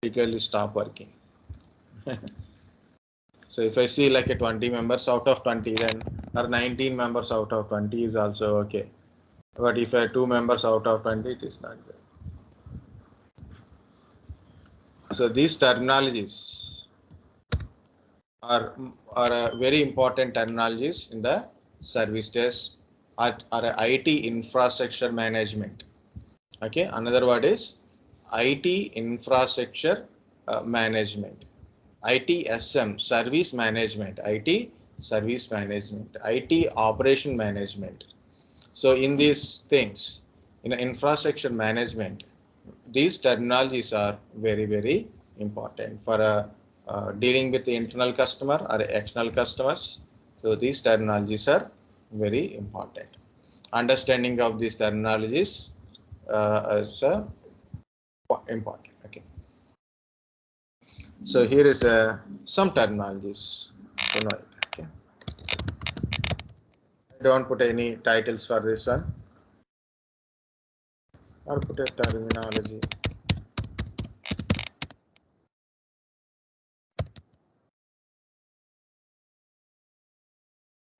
automatically stop working. So if I see like a 20 members out of 20, then or 19 members out of 20 is also okay. But if I 2 members out of 20, it is not good. So these terminologies are very important terminologies in the service desk or IT infrastructure management. Okay, another word is IT infrastructure management. ITSM, service management, IT service management, IT operation management. So in these things, in infrastructure management, these terminologies are very, very important for dealing with the internal customer or external customers. So these terminologies are very important. Understanding of these terminologies is important. Okay. So here is some terminologies to know it. Okay. I don't put any titles for this one, or put a terminology.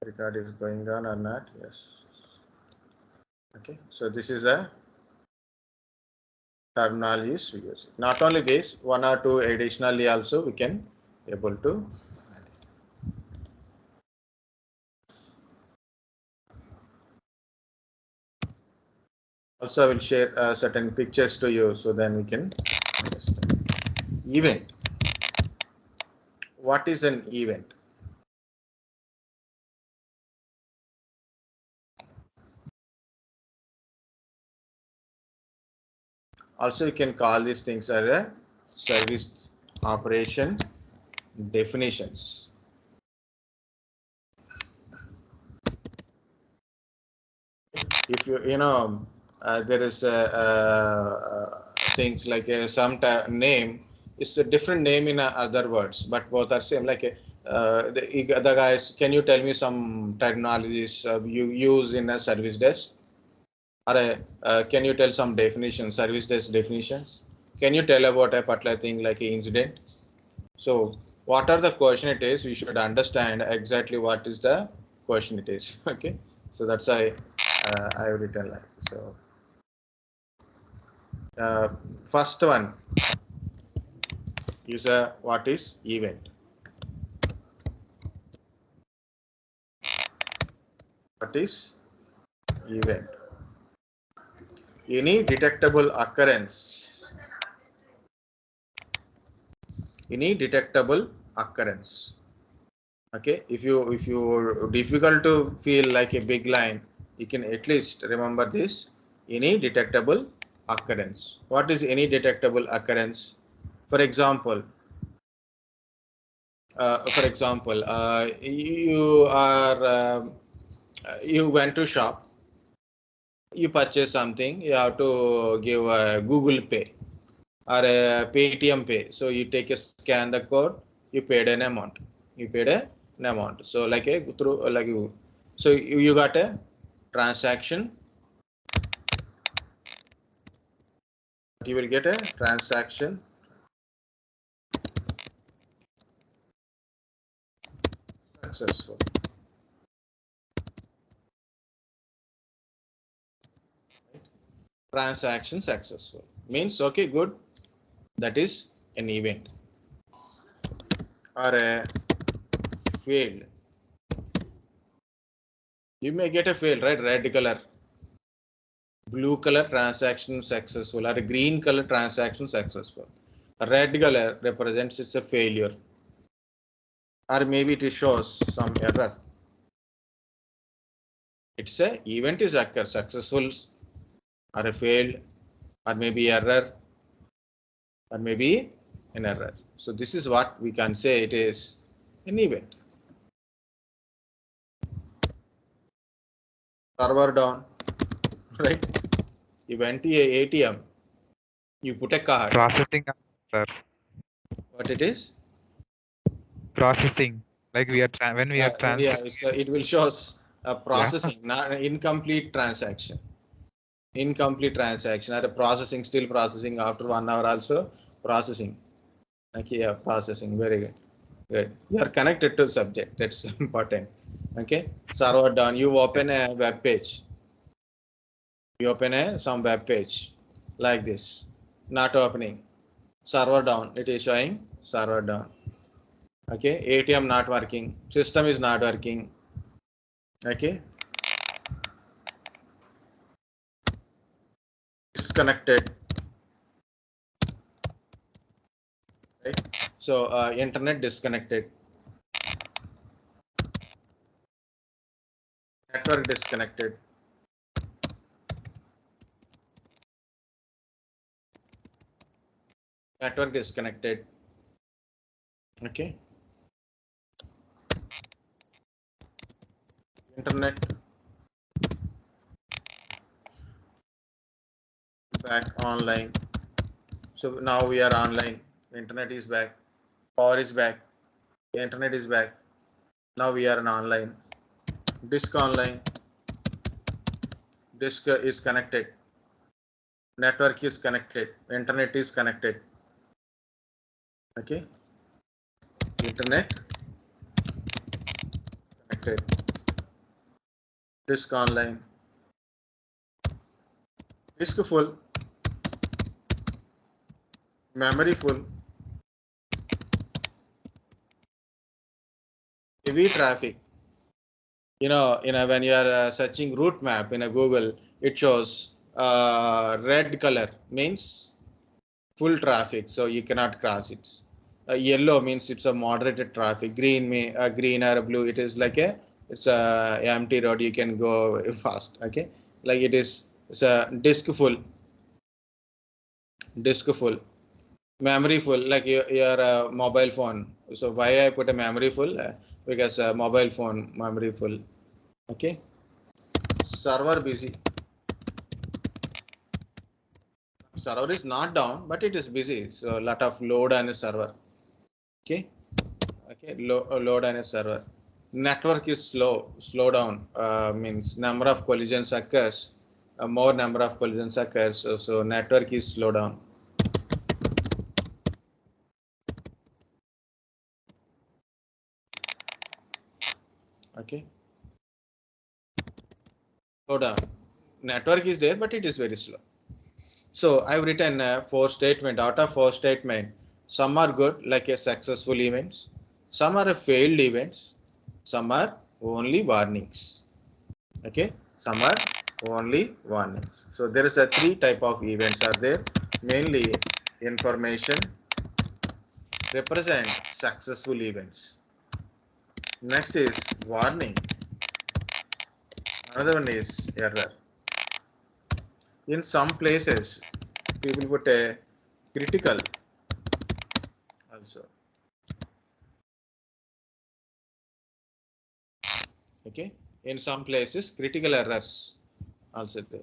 Record is going on or not? Yes. Okay. So this is a terminologies we use. Not only this, one or two additionally also we can able to add it. Also, I will share certain pictures to you, so then we can understand. Event. What is an event? Also, you can call these things as a service operation definitions. If you know there is things like some name, it's a different name in other words, but both are same. Like the guys, can you tell me some terminologies you use in a service desk? Or can you tell some definitions, service desk definitions? Can you tell about a particular thing like an incident? So what are the question it is? We should understand exactly what is the question it is. Okay, so that's why I have written like so. First one is what is event? What is event? Any detectable occurrence. Any detectable occurrence. Okay, if you difficult to feel like a big line, you can at least remember this. Any detectable occurrence. What is any detectable occurrence? For example, you are you went to shop, you purchase something, you have to give a Google Pay or a Paytm Pay. So you take a scan the code, you paid an amount. So like a through like you, so you got a transaction. You will get a transaction successful. Transaction successful means okay, good. That is an event. Or a failed. You may get a failed, right? Red color, blue color transaction successful, or a green color transaction successful. A red color represents it's a failure, or maybe it shows some error. It's a event is occur successful, or a failed, or maybe error, or maybe an error. So this is what we can say it is an event. Server down, right? You went to a ATM, you put a card. Processing, sir. What it is? Processing. Like we are when we are Yeah, transferring. it will show a processing, Yeah. not an incomplete transaction. Incomplete transaction or a processing, still processing after 1 hour also processing. Okay, yeah, processing. Very good. Good. You are connected to subject. That's important. Okay. Server down. You open a web page. You open some web page like this. Not opening. Server down. It is showing server down. Okay. ATM not working. System is not working. Okay. Disconnected. Right. So internet disconnected. Network disconnected. Network disconnected. Okay. Internet back online. So now we are online. Internet is back. Power is back. Internet is back. Now we are online. Disk online. Disk is connected. Network is connected. Internet is connected. Okay. Internet connected. Disk online. Disk full. Memory full. Heavy traffic. When you are searching route map in a Google, it shows red color means full traffic, so you cannot cross it. Yellow means it's a moderated traffic. Green or blue, it is like it's a empty road. You can go fast. Okay, like it's a disk full, memory full. Like your mobile phone. So why I put a memory full? Because mobile phone memory full. Okay, server busy. Server is not down, but it is busy. So a lot of load on a server. Okay. Okay, load on a server. Network is slow down, means number of collisions occurs, more number of collisions occurs, so network is slow down. Okay, slow down. Network is there, but it is very slow. So I've written 4 statement. Out of 4 statement, some are good, like a successful events, some are a failed events, some are only warnings. Okay, some are only warnings. So there is a 3 type of events are there. Mainly information represent successful events. Next is warning. Another one is error. In some places, people put a critical also. Okay. In some places, critical errors also there.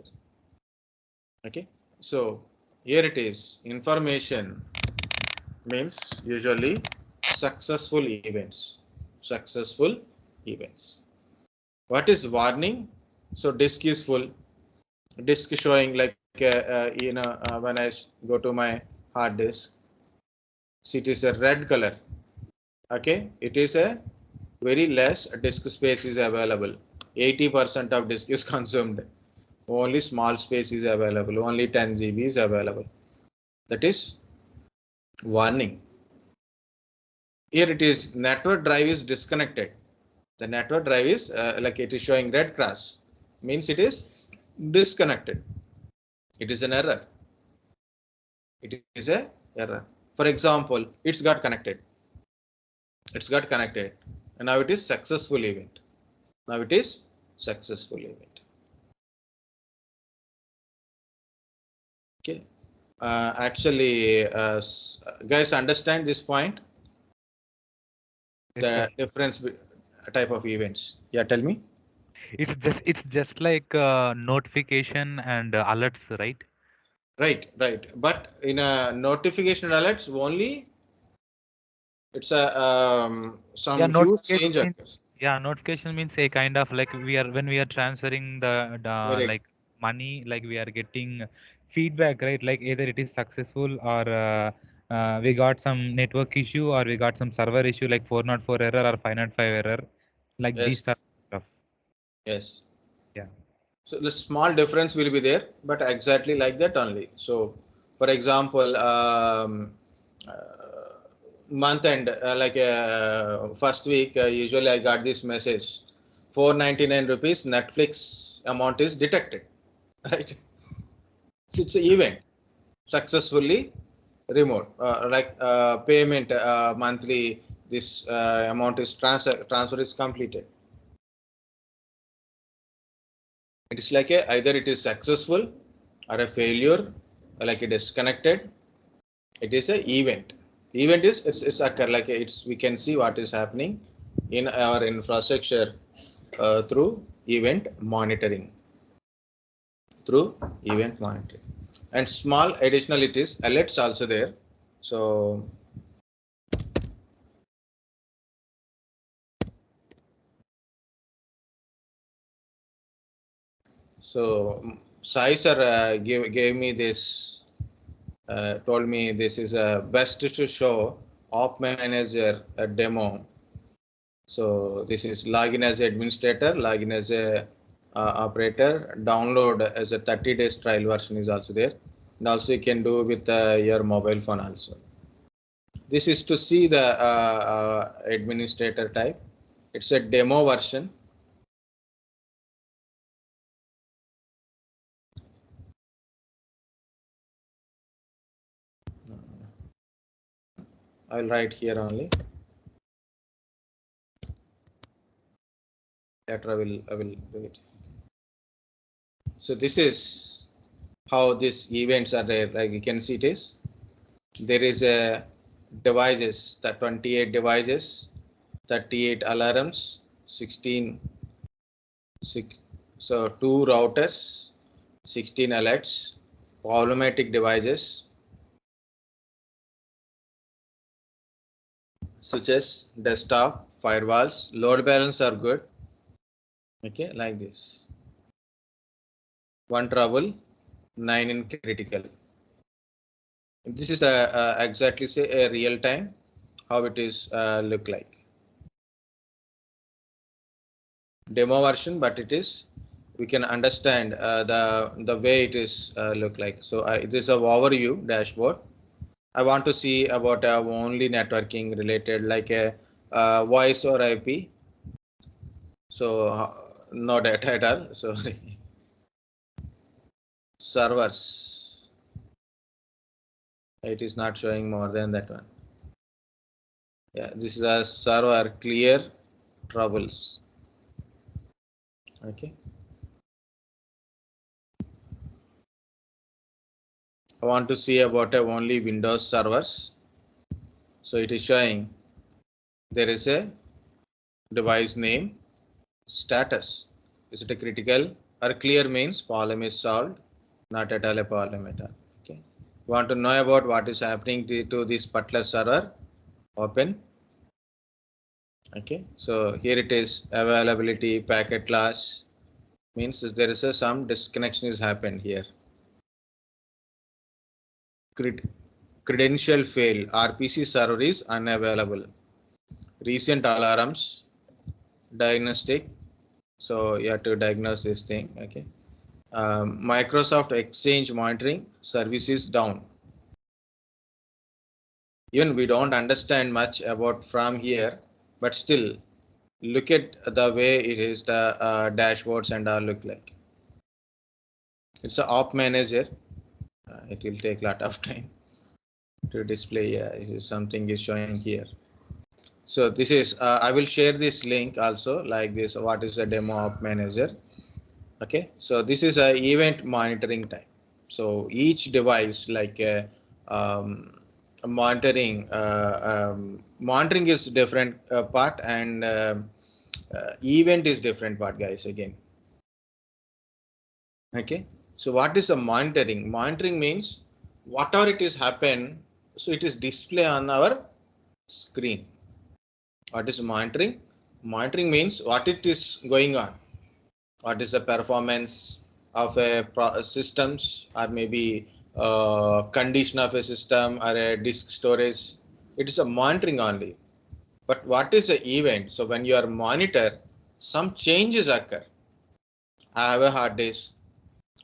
Okay. So here it is. Information means usually successful events. Successful events. What is warning? So disk is full. Disk showing like when I go to my hard disk, so it is a red color. Okay, it is a very less disk space is available. 80% of disk is consumed. Only small space is available. Only 10 GB is available. That is warning. Here it is network drive is disconnected. The network drive is like it is showing red cross, means it is disconnected. It is an error. It is a error. For example, it's got connected. It's got connected, and now it is successful event. Now it is successful event. Okay. Actually, guys, understand this point? Yes, The sir. difference type of events. Yeah, tell me. It's just like notification and alerts, right? Right, right. But in a notification alerts only, it's a Yeah, some huge notification change means occurs. yeah, notification means a kind of like we are when we are transferring the Very like money, like we are getting feedback, right? Like either it is successful or we got some network issue or we got some server issue like 404 error or 505 error, like these Yes. type of stuff. Yes. Yeah. So the small difference will be there, but exactly like that only. So, for example, month end, like first week, usually I got this message, 499 rupees Netflix amount is detected, right? So it's an event successfully removed, like payment monthly. This amount is transfer is completed. It is like either it is successful or a failure, like it is connected. It is a event. Event is it's occur like it's we can see what is happening in our infrastructure through event monitoring. Through event monitoring, and small additional it is alerts also there. So Sai sir gave me this, told me this is best to show op manager a demo. So this is login as administrator, login as a operator, download as a 30 days trial version is also there, and also you can do with your mobile phone also. This is to see the administrator type. It's a demo version. I'll write here only. Later I will do it. So this is how these events are there. Like you can see it is. There is a devices, the 28 devices, 38 alarms, 16, so 2 routers, 16 alerts, problematic devices such as desktop, firewalls, load balance are good. Okay, like this. 1 trouble, 9 in critical. This is exactly say a real time how it is look like. Demo version, but it is we can understand the way it is look like. So this is a overview dashboard. I want to see about only networking related like a voice or IP. So no data at all. Sorry. Servers. It is not showing more than that one. Yeah, this is a server clear troubles. Okay. I want to see about only Windows servers. So it is showing there is a device name, status. Is it a critical or clear means problem is solved, not at all a problem at all. Okay. Want to know about what is happening to this particular server? Open. Okay. So here it is availability packet loss means there is some disconnection is happened here. Credential fail. RPC server is unavailable. Recent alarms. Diagnostic. So you have to diagnose this thing. Okay. Microsoft Exchange monitoring services down. Even we don't understand much about from here, but still look at the way it is the dashboards and all look like. It's a op manager. It will take a lot of time to display. Something is showing here. So this is I will share this link also like this. What is a demo op manager? Okay, so this is a event monitoring type. So each device like monitoring monitoring is different part, and event is different part, guys, again. Okay, so what is a monitoring? Monitoring means whatever it is happen, so it is display on our screen. What is monitoring? Monitoring means what it is going on. What is the performance of a systems, or maybe condition of a system or a disk storage. It is a monitoring only. But what is the event? So when you are monitor, some changes occur. I have a hard disk.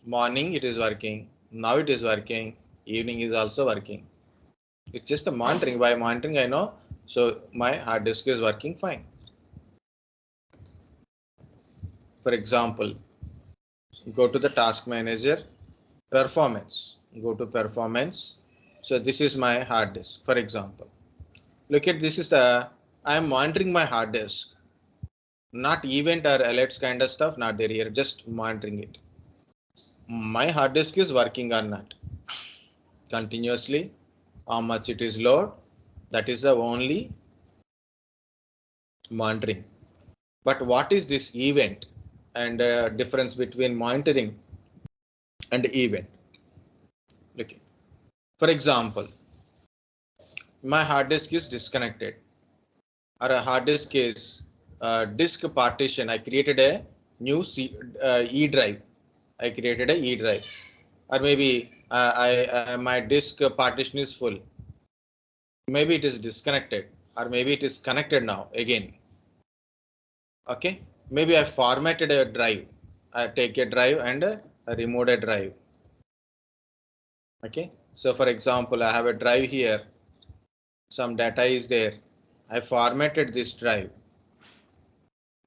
Morning it is working. Now it is working. Evening is also working. It's just a monitoring. By monitoring, I know. So my hard disk is working fine. For example, go to the task manager, performance. Go to performance. So this is my hard disk. For example, look at this is the I am monitoring my hard disk. Not event or alerts kind of stuff. Not there here. Just monitoring it. My hard disk is working or not continuously. How much it is load. That is the only monitoring. But what is this event and difference between monitoring and event? Okay. For example, my hard disk is disconnected, or a hard disk is disk partition. I created a new E drive. I created a E drive, or maybe my disk partition is full. Maybe it is disconnected, or maybe it is connected now again. Okay, maybe I formatted a drive. I take a drive and I remove a drive. Okay, so for example, I have a drive here. Some data is there. I formatted this drive.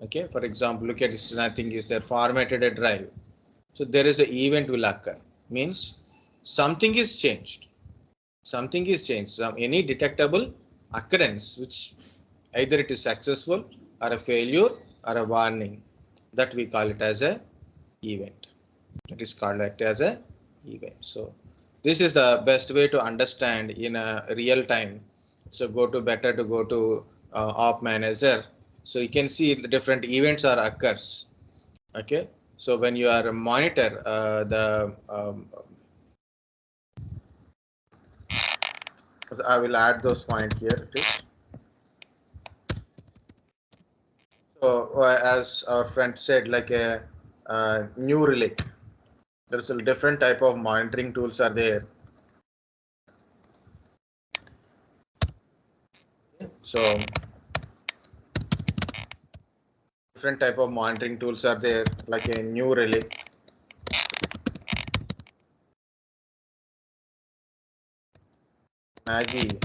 Okay, for example, look at this. Nothing is there. Formatted a drive. So there is an event will occur. Means something is changed. Something is changed. Any detectable occurrence, which either it is successful or a failure or a warning, that we call it as a event. It is called as a event. So this is the best way to understand in a real time. So go to op manager. So you can see the different events are occurs. Okay. So when you are a monitor I will add those points here. So as our friend said, like a new Relic, there's a different type of monitoring tools are there. So different type of monitoring tools are there, like a new Relic. Nagios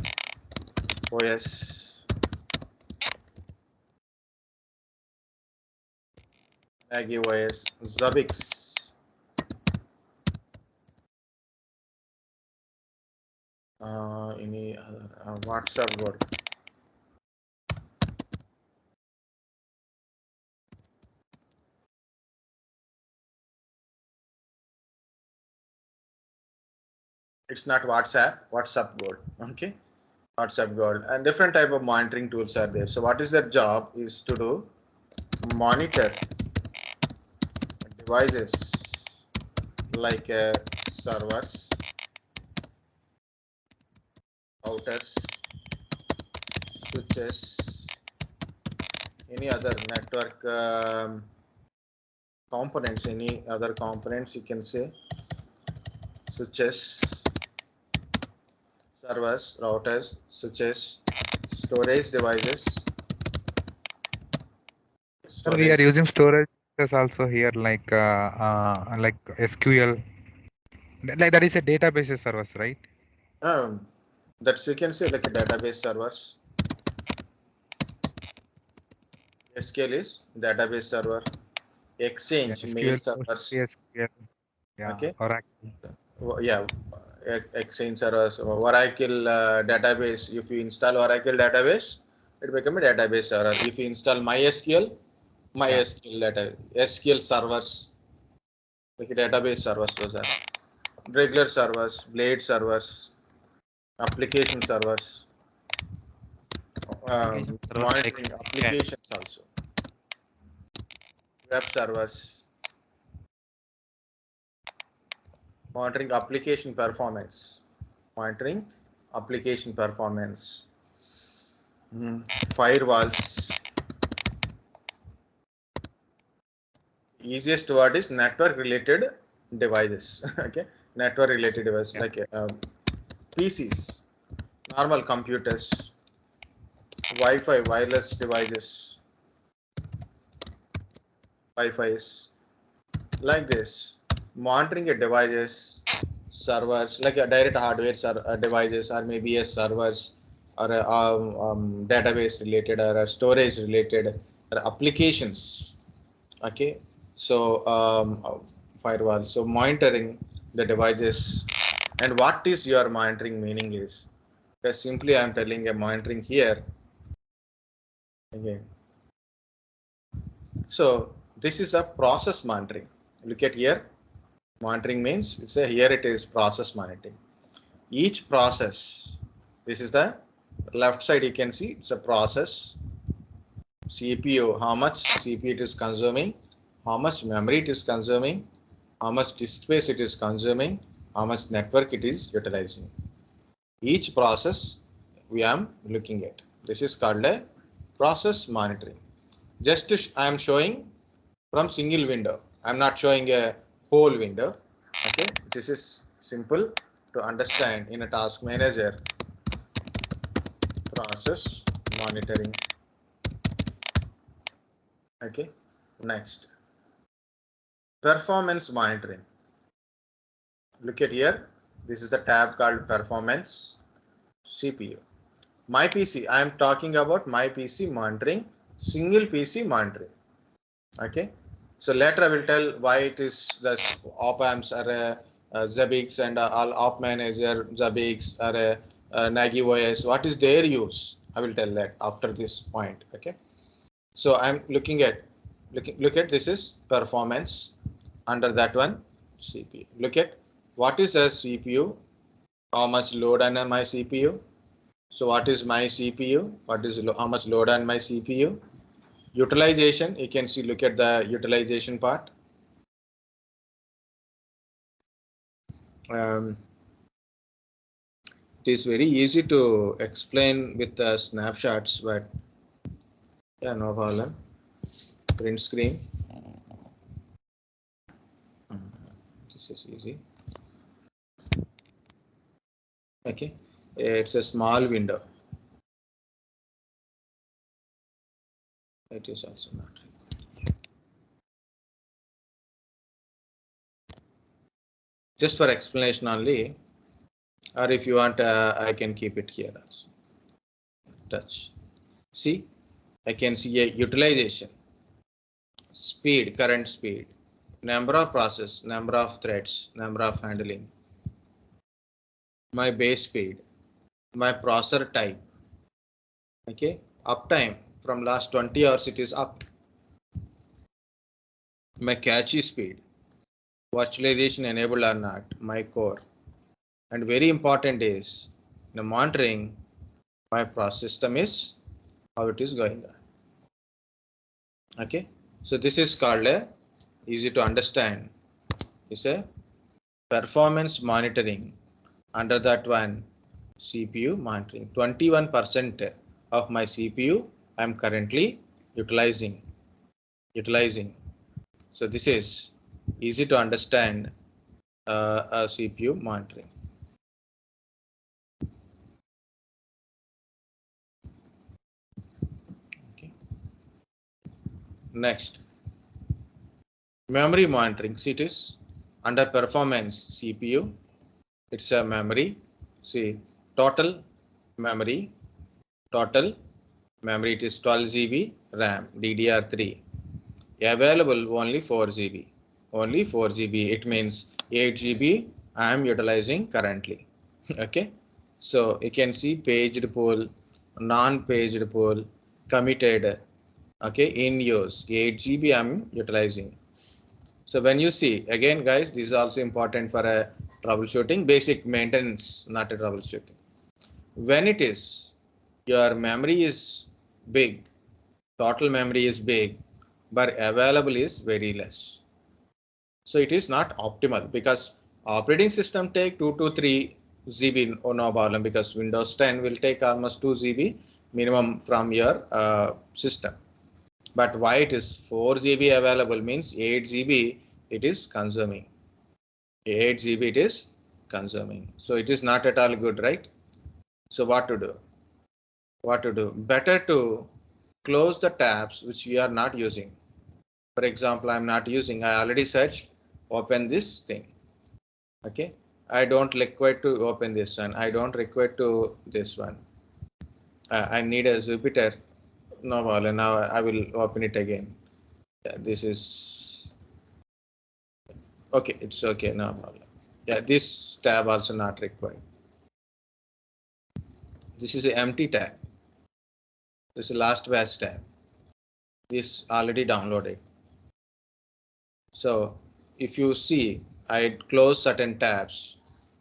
OS, Zabbix, any other WhatsUp Gold. It's not WhatsUp Gold. Okay, WhatsUp Gold, and different type of monitoring tools are there. So what is their job is to do monitor devices like servers, routers, switches, any other network components, any other components you can say, switches, servers, routers, switches, storage devices. Sir, we are using storage also here like SQL. Like that is a database service, right? That's you can say like a database servers. SQL is database server. Exchange mail servers. SQL, yeah, Okay. Oracle. Yeah, Exchange servers. Oracle database. If you install Oracle database, it become a database server. If you install MySQL data, SQL servers, like database servers, those are regular servers, blade servers, application servers, monitoring applications also, web servers, monitoring application performance, monitoring application performance, firewalls. Easiest word is network related devices. Okay, network related device like PCs, normal computers, Wi-Fi, wireless devices, Wi-Fi's, like this. Monitoring a devices, servers, like a direct hardware devices, or maybe a servers, or a database related, or a storage related, or applications. Okay, so firewall. So monitoring the devices, and what is your monitoring meaning is? Because simply I'm telling a monitoring here again. So this is a process monitoring. Look at here. Monitoring means it's a here it is process monitoring. Each process. This is the left side. You can see it's a process. CPU. How much CPU it is consuming? How much memory it is consuming? How much disk space it is consuming? How much network it is utilizing? Each process we am looking at. This is called a process monitoring. Just I am showing from single window. I am not showing a whole window. Okay, this is simple to understand in a task manager. Process monitoring. Okay, next, performance monitoring. Look at here. This is the tab called performance CPU. My PC, I am talking about my PC monitoring, single PC monitoring. Okay, so later I will tell why it is the op amps are Zabbix and all op manager Zabbix or Nagios. What is their use? I will tell that after this point. Okay, so I'm looking at look at this is performance. Under that one CPU. Look at what is the CPU? How much load on my CPU? So what is my CPU? What is how much load on my CPU? Utilization, you can see, look at the utilization part. It is very easy to explain with the snapshots, but yeah, no problem. Print screen. This is easy. Okay, it's a small window. It is also not. Just for explanation only, or if you want, I can keep it here also. Touch. See, I can see a utilization, speed, current speed, number of process, number of threads, number of handling, my base speed, my processor type. Okay, uptime from last 20 hours it is up. My cache speed, virtualization enabled or not, my core. And very important is the monitoring my process system is how it is going on. Okay, so this is called a easy to understand. It's a performance monitoring. Under that one, CPU monitoring. 21% of my CPU I am currently utilizing. So this is easy to understand a CPU monitoring. Okay. Next, memory monitoring. See, it is under performance CPU. It's a memory. See, total memory. It is 12 GB RAM, DDR3. Available only 4 GB. Only 4 GB. It means 8 GB I am utilizing currently. Okay. So you can see paged pool, non-paged pool, committed. Okay, in use 8 GB I'm utilizing. So when you see again, guys, this is also important for a troubleshooting, basic maintenance, not a troubleshooting. When it is your memory is big, total memory is big, but available is very less. So it is not optimal because operating system take 2 to 3 GB or no problem, because Windows 10 will take almost 2 GB minimum from your system. But why it is 4 GB available means 8 GB it is consuming. 8 GB it is consuming. So it is not at all good, right? So what to do? What to do? Better to close the tabs which we are not using. For example, I'm not using, I already searched, open this thing. Okay. I don't require to open this one. I don't require to this one. I need a Jupyter. No problem. Now I will open it again. Yeah, this is okay. It's okay. No problem. Yeah, this tab also not required. This is an empty tab. This is last batch tab. This already downloaded. So if you see, I close certain tabs.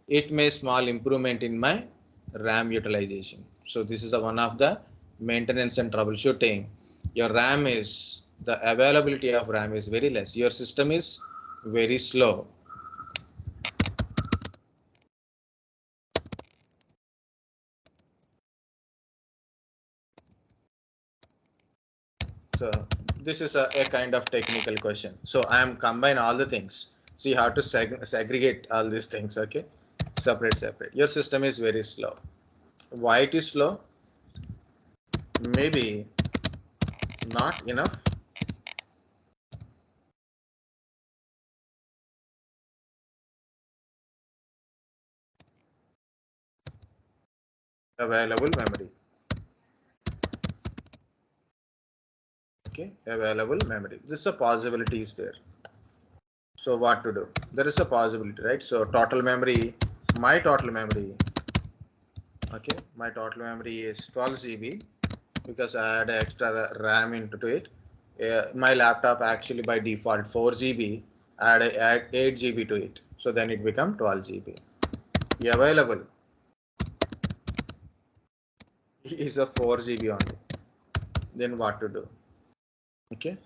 It may small improvement in my RAM utilization. So this is the one of the maintenance and troubleshooting. Your RAM is the availability of RAM is very less. Your system is very slow. So this is a kind of technical question. So I am combine all the things. See how to segregate all these things. Okay, separate. Your system is very slow. Why it is slow? Maybe not enough available memory. Okay, available memory. This is a possibility is there. So what to do? There is a possibility, right? So total memory, my total memory. Okay, my total memory is 12 GB because I had extra RAM into it. My laptop actually by default 4 GB. Add 8 GB to it. So then it become 12 GB. Available is a 4 GB only. Then what to do? Okay.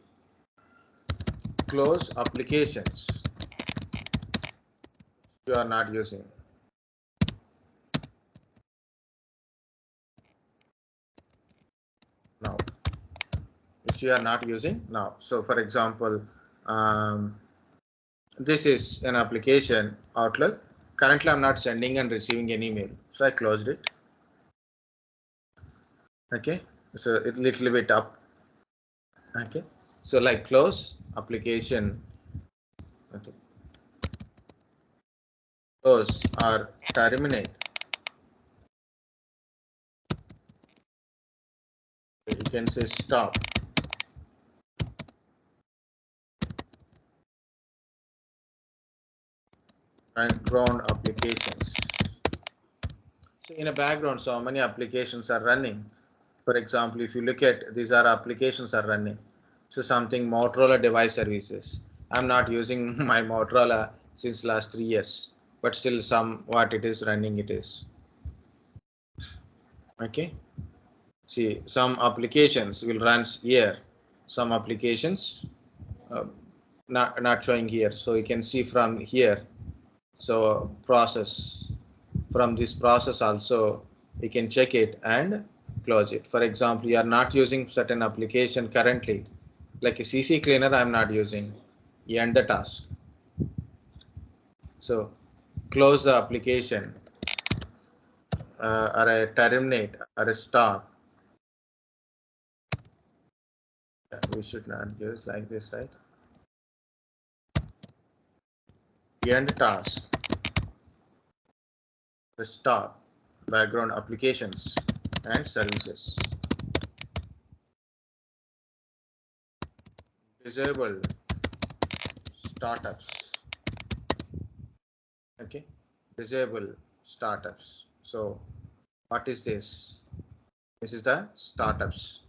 Close applications you are not using. Now, which you are not using now. So for example, this is an application Outlook. Currently, I'm not sending and receiving any email. So I closed it. Okay. So it little bit up. Okay. So like close application. Okay. Close or terminate. You can say stop. Background applications. So in a background, so many applications are running. For example, if you look at these are applications are running. So something Motorola device services. I'm not using my Motorola since last 3 years, but still some what it is running it is. Okay. See, some applications will run here. Some applications not showing here. So you can see from here. So process from this process also you can check it and close it. For example, you are not using certain application currently, like a CC cleaner I'm not using. You end the task. So close the application or a terminate or a stop. We should not use like this, right? End task. Stop background applications and services. Disable startups. Okay, disable startups. So what is this? This is the startups.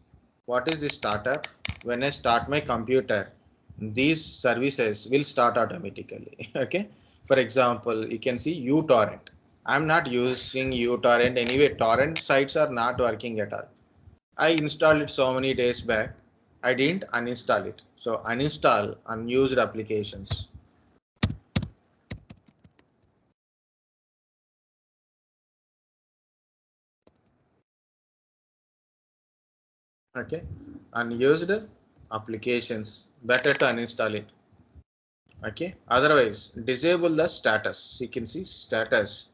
What is this startup? When I start my computer, these services will start automatically. Okay. For example, you can see uTorrent. I'm not using uTorrent anyway. Torrent sites are not working at all. I installed it so many days back. I didn't uninstall it. So uninstall unused applications. Okay. Unused applications. Better to uninstall it. Okay, otherwise disable the status. You can see status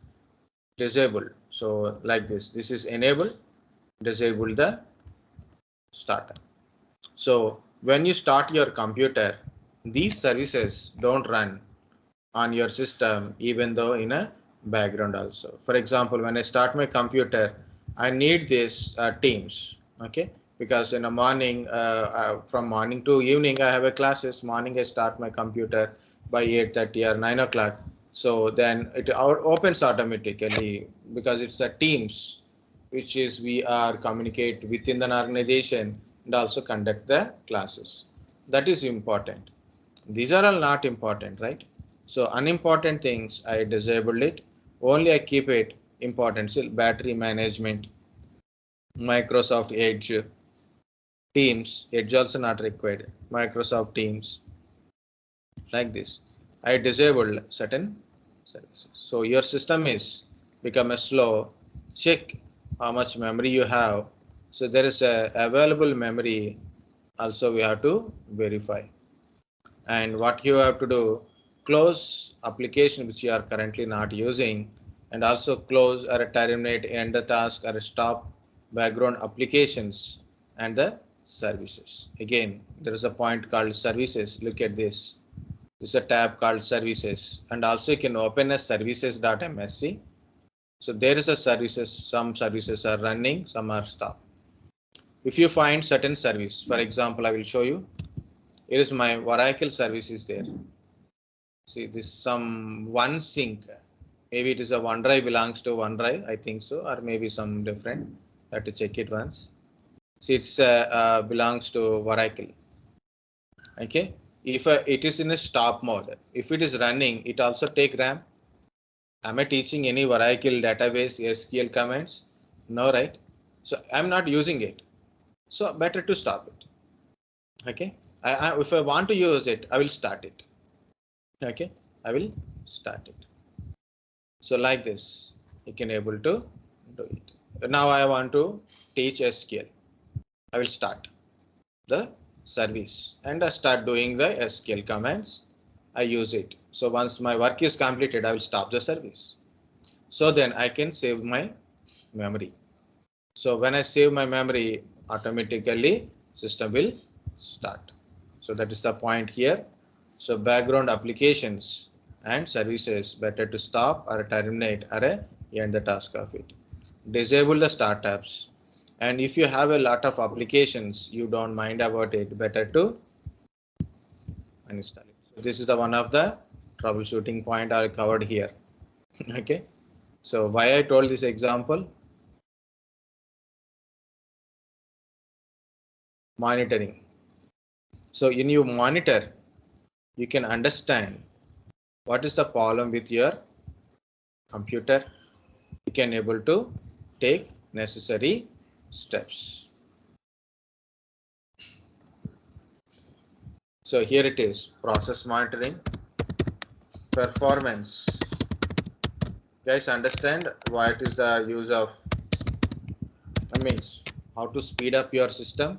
disabled. So like this is enabled, disable the startup. So when you start your computer, these services don't run on your system, even though in a background also. For example, when I start my computer, I need this Teams, okay? Because in the morning, from morning to evening, I have a classes. Morning, I start my computer by 8:30 or 9 o'clock. So then it opens automatically because it's a Teams, which is we are communicate within an organization and also conduct the classes. That is important. These are all not important, right? So unimportant things, I disabled it. Only I keep it important. So battery management, Microsoft Edge, Teams, Edge also not required. Microsoft Teams, like this. I disabled certain services. So your system is become a slow. Check how much memory you have. So there is a available memory. Also we have to verify. And what you have to do, close application which you are currently not using, and also close or terminate end the task or stop background applications and the services. Again, there is a point called services. Look at this. This is a tab called services, and also you can open a services.msc. So there is a services, some services are running, some are stopped. If you find certain service, for example, I will show you. Here is my Oracle service is there. See this some one sync. Maybe it is a OneDrive belongs to OneDrive, I think so, or maybe some different. I have to check it once. See it's belongs to Oracle. Okay, if it is in a stop mode, if it is running, it also take RAM. Am I teaching any Oracle database SQL commands? No, right? So I'm not using it. So better to stop it. Okay, if I want to use it, I will start it. Okay, I will start it. So like this, you can able to do it. Now I want to teach SQL. I will start the service and I start doing the SQL commands. I use it. So once my work is completed, I will stop the service. So then I can save my memory. So when I save my memory, automatically system will start. So that is the point here. So background applications and services better to stop or terminate or end the task of it. Disable the startups. And if you have a lot of applications, you don't mind about it, better to uninstall it. So this is the one of the troubleshooting point I covered here. Okay. So why I told this example? Monitoring. So when you monitor, you can understand what is the problem with your computer. You can able to take necessary steps. So here it is, process monitoring, performance. Guys, understand what is the use of, means how to speed up your system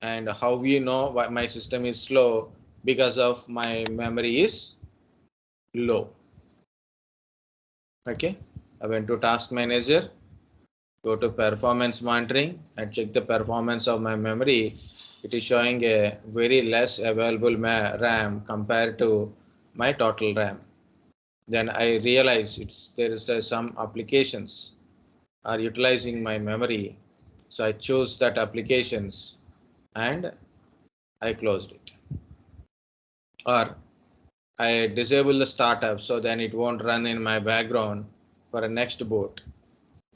and how we know why my system is slow because of my memory is low. Okay, I went to task manager, go to performance monitoring and check the performance of my memory. It is showing a very less available RAM compared to my total RAM. Then I realize there is some applications are utilizing my memory. So I choose that applications and I closed it. Or I disable the startup so then it won't run in my background for a next boot.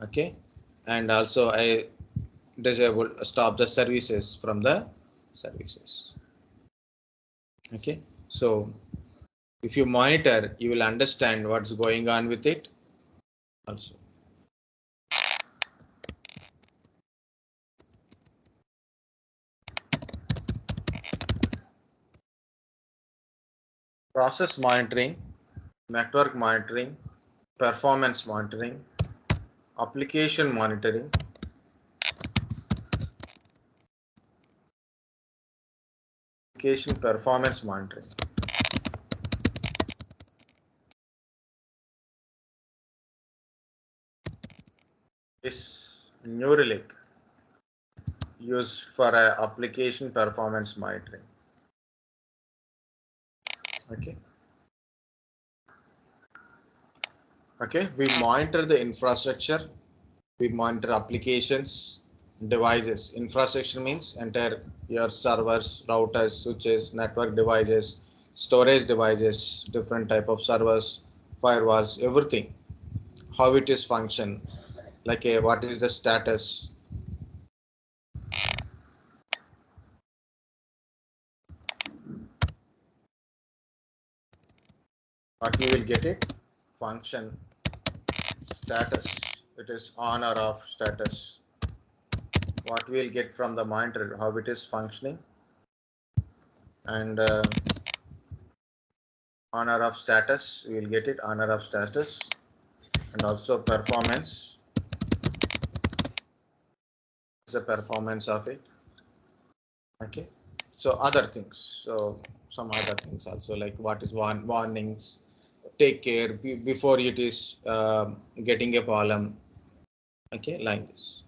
Okay, and also I stop the services from the services. Okay, so if you monitor, you will understand what's going on with it also. Process monitoring, network monitoring, performance monitoring, application monitoring. You application performance monitoring. This new Relic used for application performance monitoring. Okay. Okay, we monitor the infrastructure, we monitor applications, devices. Infrastructure means entire your servers, routers, switches, network devices, storage devices, different type of servers, firewalls, everything. How it is function, like what is the status. What you will get it, function, status, it is on or off status. What we will get from the monitor, how it is functioning, and on or off status, we will get it on or off status, and also performance, the performance of it. Okay, so other things, so some other things also, like what is warnings, take care before it is getting a problem. Okay, like this.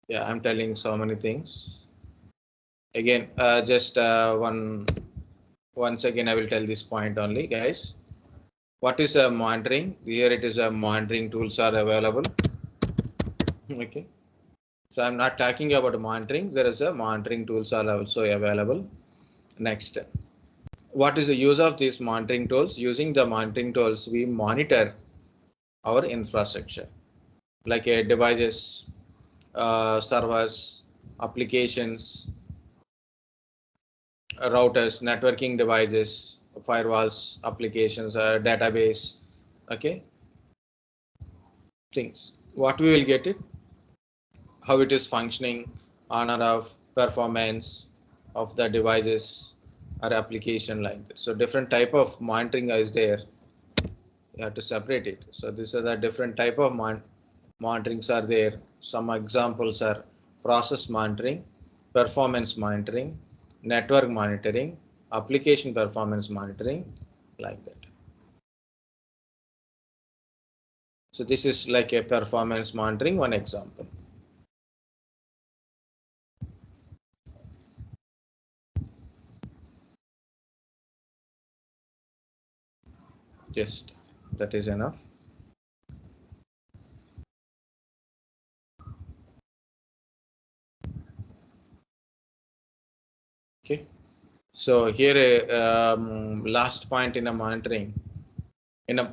Yeah, I'm telling so many things. Again, just once again, I will tell this point only, guys. What is a monitoring? Here it is a monitoring tools are available. Okay. So I'm not talking about monitoring. There is a monitoring tools are also available. Next, what is the use of these monitoring tools? Using the monitoring tools, we monitor our infrastructure, like devices, servers, applications, routers, networking devices, firewalls, applications, database. Okay, things. What we will get it, how it is functioning, on or off, performance of the devices or application like that. So different type of monitoring is there. You have to separate it. So these are the different type of monitorings are there. Some examples are process monitoring, performance monitoring, network monitoring, application performance monitoring, like that. So this is like a performance monitoring, one example. Just that is enough. Okay. So here last point in a monitoring,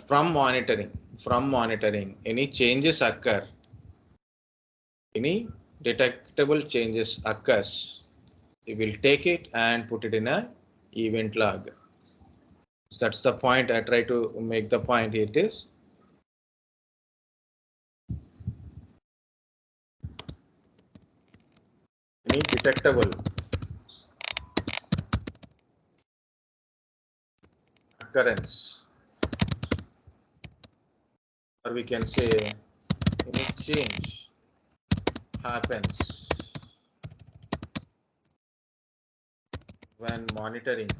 from monitoring, any changes occur, any detectable changes occurs, we will take it and put it in a event log. So that's the point I try to make. The point it is any detectable occurrence, or we can say any change happens when monitoring.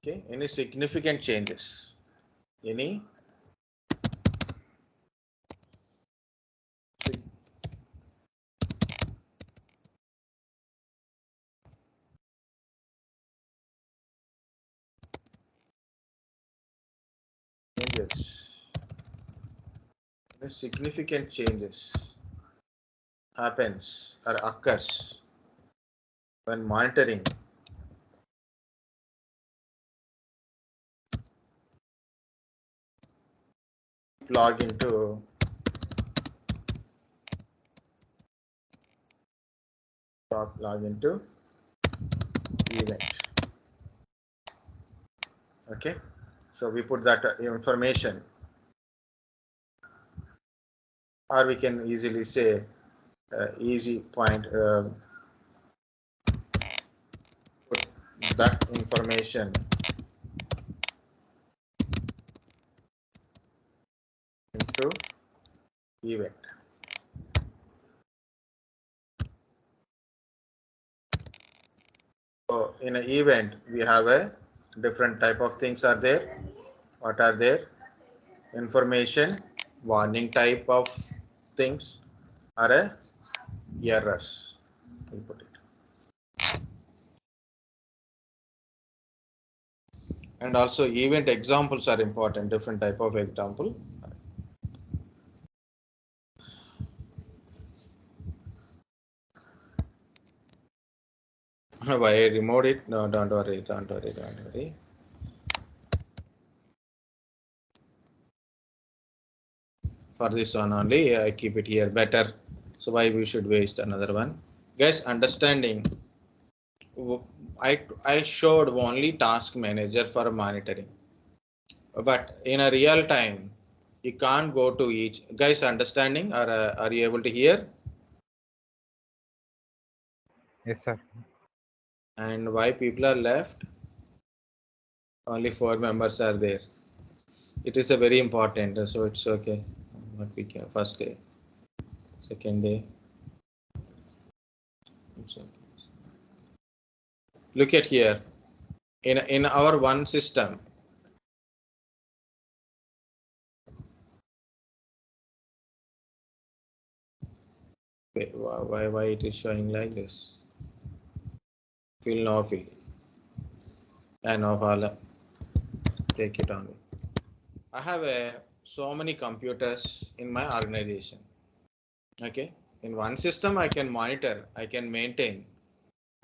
Okay, any significant changes, any changes, any significant changes happens or occurs when monitoring log into log into event. Okay, so we put that information, or we can easily say easy point, put that information into event. in an event, we have a different type of things are there. What are there? Information, warning type of things are a errors. We'll put it. And also event examples are important, different type of example. Why I removed it? No, don't worry, don't worry, don't worry. For this one only, I keep it here better. So why we should waste another one? Guys, understanding. I showed only task manager for monitoring, but in a real time, you can't go to each. Guys, understanding? Are you able to hear? Yes, sir. And why people are left? Only 4 members are there. It is a very important, so it's okay. What we can first day, second day. It's okay. Look at here. In our one system, why it is showing like this? Fill no fill. And of all, take it on. I have so many computers in my organization. Okay, in one system I can monitor, I can maintain.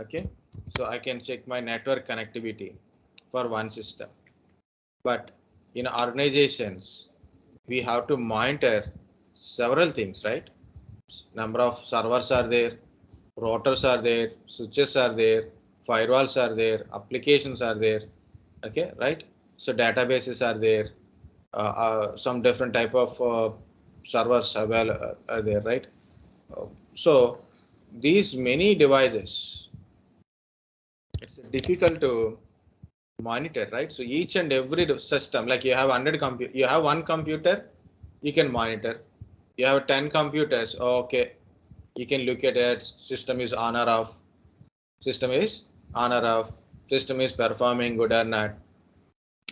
Okay, so I can check my network connectivity for one system. But in organizations, we have to monitor several things, right? Number of servers are there, routers are there, switches are there, firewalls are there, applications are there. Okay, right? So databases are there, some different type of servers are there, right? So these many devices, it's difficult to monitor, right? So each and every system, like you have 100 you have one computer, you can monitor. You have 10 computers, okay, you can look at it. System is on or off. System is on or off. System is performing good or not.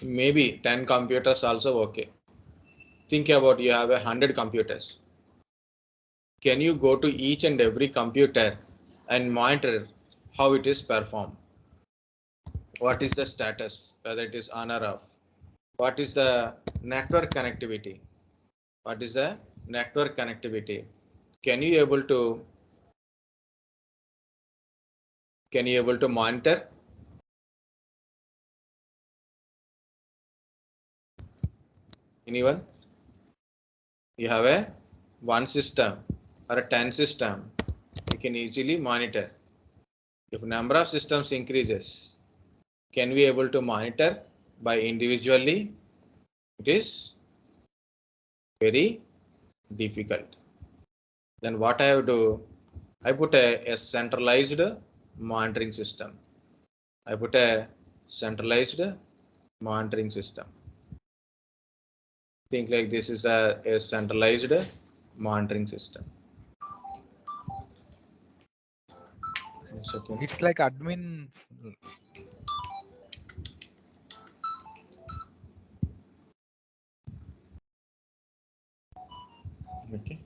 Maybe 10 computers also okay. Think about you have 100 computers. Can you go to each and every computer and monitor how it is performed? What is the status, whether it is on or off? What is the network connectivity? What is the network connectivity? Can you able to monitor? Anyone? You have a one system or a 10 system, you can easily monitor. If number of systems increases, can we able to monitor by individually? It is very difficult. Then what I have to, I put a centralized monitoring system. I put a centralized monitoring system. Think like this is a centralized monitoring system. It's like admin. Okay.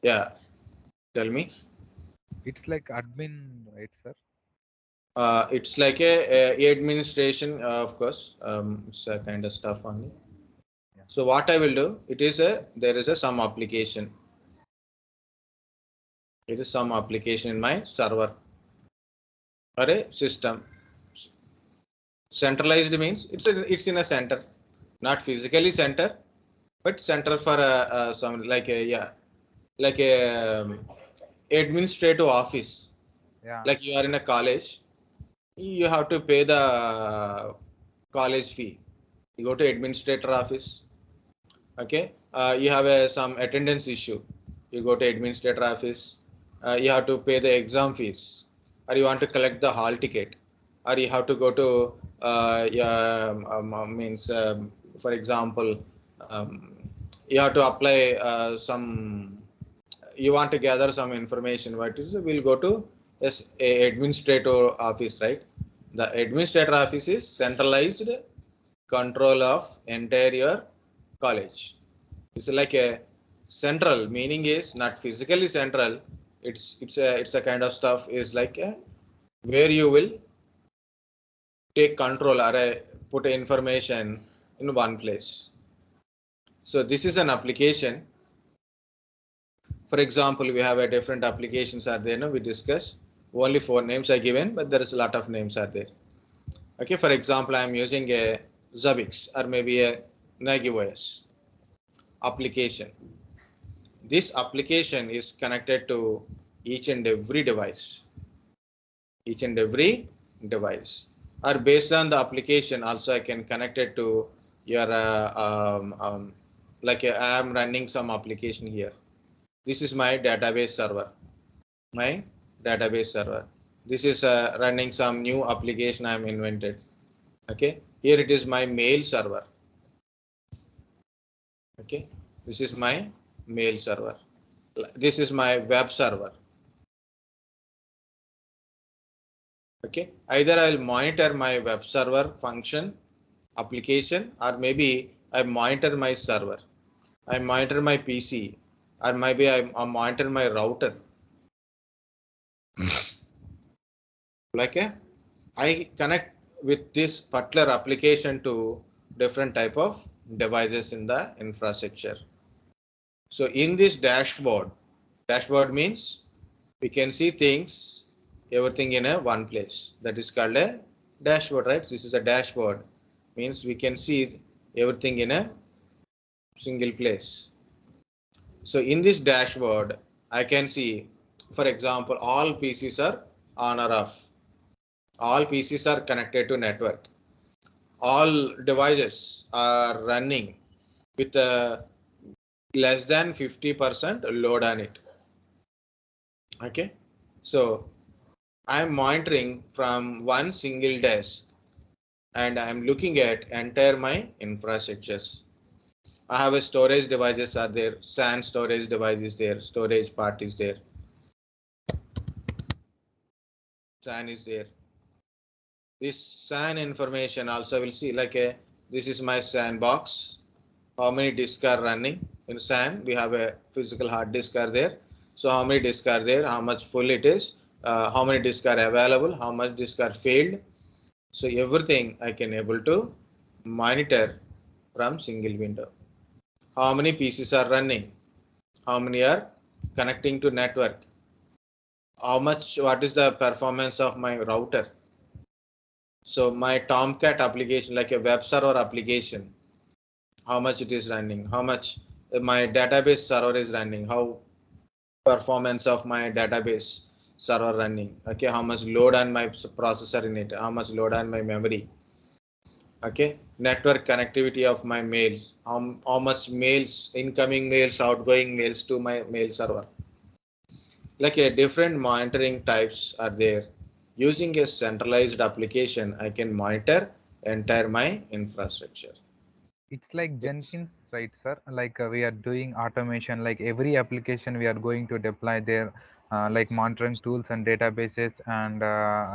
Yeah. Tell me. It's like admin, right, sir? It's like a administration, of course. It's a kind of stuff only. Yeah. So what I will do, there is some application. It is some application in my server or a system. Centralized means it's in a center, not physically center, but center for some like a administrative office. Yeah. Like you are in a college, you have to pay the college fee. You go to administrator office. Okay, you have some attendance issue. You go to administrator office. You have to pay the exam fees, or you want to collect the hall ticket, or you have to go to yeah, means for example, you have to apply some. You want to gather some information. What is it? We'll go to a administrator office, right? The administrator office is centralized control of entire your college. It's like a central, meaning is not physically central. It's a kind of stuff is like a, where you will take control or put information in one place. So this is an application. For example, we have a different applications are there. No, we discuss only 4 names are given, but there is a lot of names are there. Okay, for example, I am using a Zabbix or maybe a Nagios application. This application is connected to each and every device. Each and every device. Or based on the application, also I can connect it to your like I am running some application here. This is my database server. My database server. This is running some new application I am invented. Okay, here it is my mail server. Okay, this is my mail server. This is my web server. Okay, either I'll monitor my web server function application, or maybe I monitor my server. I monitor my PC, or maybe I monitor my router. Like I connect with this particular application to different type of devices in the infrastructure. So in this dashboard means we can see things, everything in a one place. That is called a dashboard, right? This is a dashboard, means we can see everything in a single place. So in this dashboard, I can see, for example, all PCs are on or off. All PCs are connected to network. All devices are running with less than 50% load on it. Okay, so I'm monitoring from one single desk and I'm looking at entire my infrastructures. I have a storage devices are there, SAN storage device is there, storage part is there, SAN is there. This SAN information also will see like a, this is my SAN box. How many disks are running in SAN? We have a physical hard disk are there. So how many disks are there? How much full it is? How many disks are available? How much disks are failed? So everything I can able to monitor from single window. How many PCs are running? How many are connecting to network? How much? What is the performance of my router? So my Tomcat application, like a web server application, how much it is running? How much my database server is running? How performance of my database server running? Okay, how much load on my processor in it? How much load on my memory? Okay, network connectivity of my mails, how much mails, incoming mails, outgoing mails to my mail server. Like a different monitoring types are there. Using a centralized application, I can monitor entire my infrastructure. It's like Jenkins, right, sir? Like we are doing automation, like every application we are going to deploy there, like monitoring tools and databases and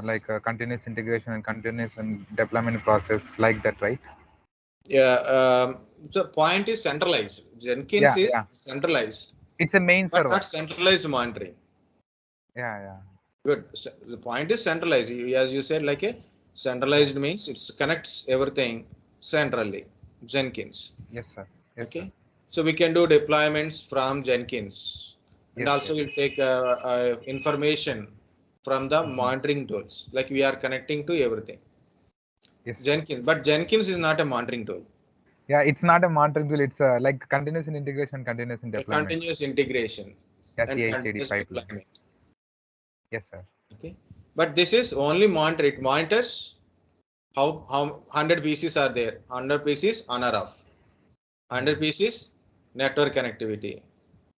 like continuous integration and continuous and deployment process like that, right? Yeah, the point is centralized. Jenkins is centralized. It's a main But server. not centralized monitoring. Yeah. Good. So the point is centralized. As you said, like a centralized means it connects everything centrally. Jenkins. Yes, sir. Yes, Okay. sir. So we can do deployments from Jenkins, and Yes, also yes. we'll take information from the monitoring tools. Like we are connecting to everything. Yes, sir. Jenkins, but Jenkins is not a monitoring tool. Yeah, it's not a monitoring tool. It's like continuous in integration, continuous in A deployment. continuous integration Yeah, and CI/CD continuous pipeline. deployment. Yes, sir. Okay. But this is only monitor. It monitors how 100 PCs are there. 100 PCs on or off. 100 PCs network connectivity.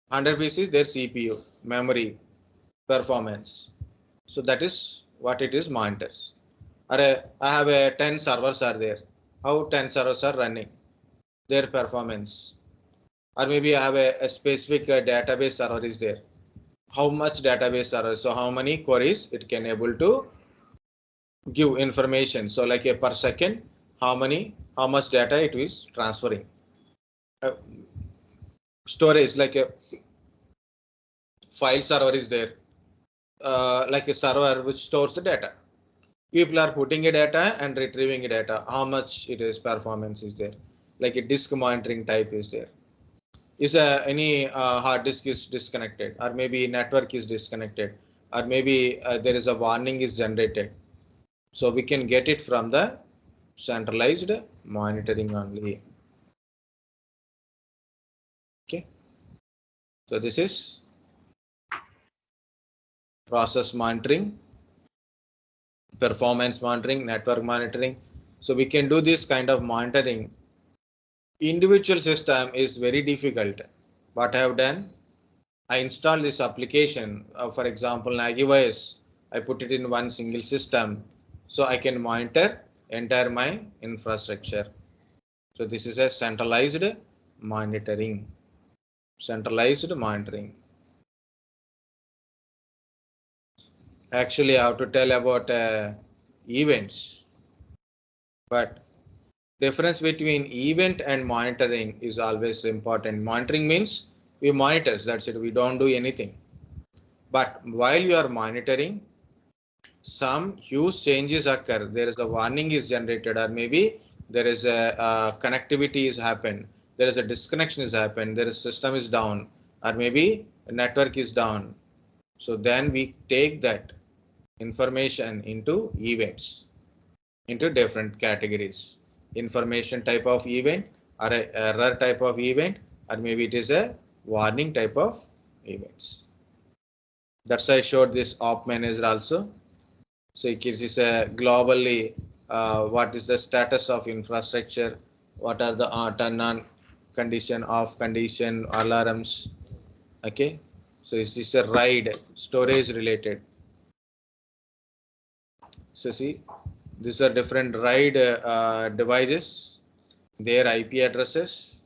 100 PCs their CPU, memory, performance. So that is what it is monitors. Or I have a 10 servers are there. How 10 servers are running, their performance. Or maybe I have a specific database server is there. How much database server? So how many queries it can able to give information. So like a per second, how much data it is transferring. Storage, like a file server is there, like a server which stores the data. People are putting a data and retrieving a data. How much it is performance is there? Like a disk monitoring type is there. Is any hard disk is disconnected, or maybe network is disconnected, or maybe there is a warning is generated. So we can get it from the centralized monitoring only. Okay. So this is process monitoring, performance monitoring, network monitoring. So we can do this kind of monitoring. Individual system is very difficult. What I have done, I installed this application, for example, Nagios. I put it in one single system, so I can monitor entire my infrastructure. So this is a centralized monitoring. Centralized monitoring. Actually, I have to tell about events, but difference between event and monitoring is always important. Monitoring means we monitor, that's it, we don't do anything. But while you are monitoring, some huge changes occur. There is a warning is generated, or maybe there is a connectivity is happened. There is a disconnection is happened. There is system is down, or maybe a network is down. So then we take that information into events, into different categories. Information type of event, or a error type of event, or maybe it is a warning type of events. That's why I showed this op manager also. So it is a globally what is the status of infrastructure, what are the turn on condition, off condition, alarms. Okay, so this is a RAID, storage related. So see, these are different RAID devices, their IP addresses.